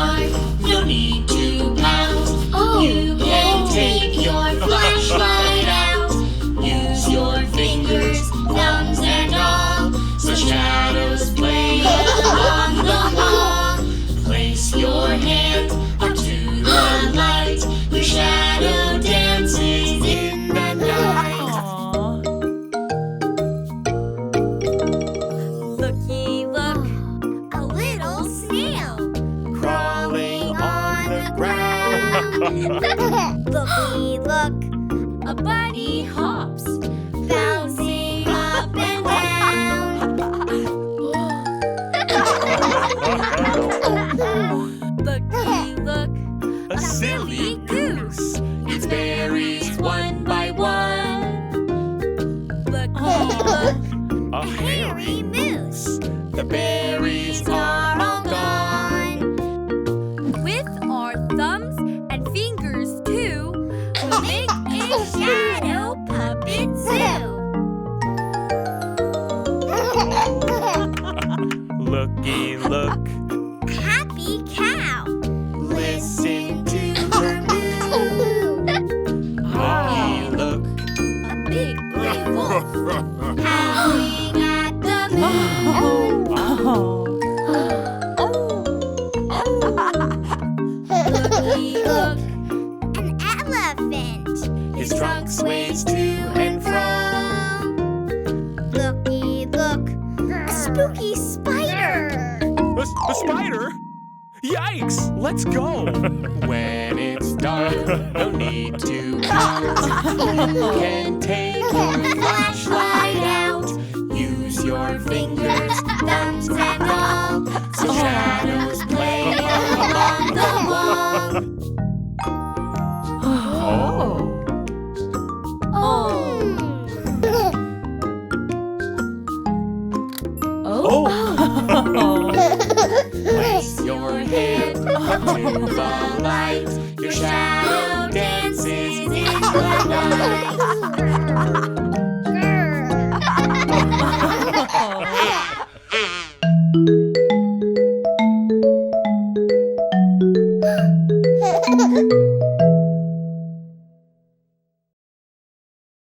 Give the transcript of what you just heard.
dark, no need to pout. You can take your flashlight out. Use your fingers, thumbs and all, so shadows play along the wall. Place your hand up to the light. Your shadow dances in the night. Looky-look, a little snail Crawling on the ground. Looky-look, a bunny hops, bouncing up and down. Looky-look, A silly goose eats berries one by one. Looky-look, A hairy moose, the berries are all gone. with our thumbs and fingers too, we'll make a shadow puppet zoo. Looky-look, Happy cow, listen to her moo. Looky-look, a big gray wolf, howling at the moon. Looky-look, an elephant, his trunk sways to and fro. Looky-look, a spooky spider. A spider? Yikes! Let's go! When it's dark, no need to pout. You can take your flashlight out. Use your fingers, thumbs and all, so shadows play along the wall. Place your hand up to the light. Your shadow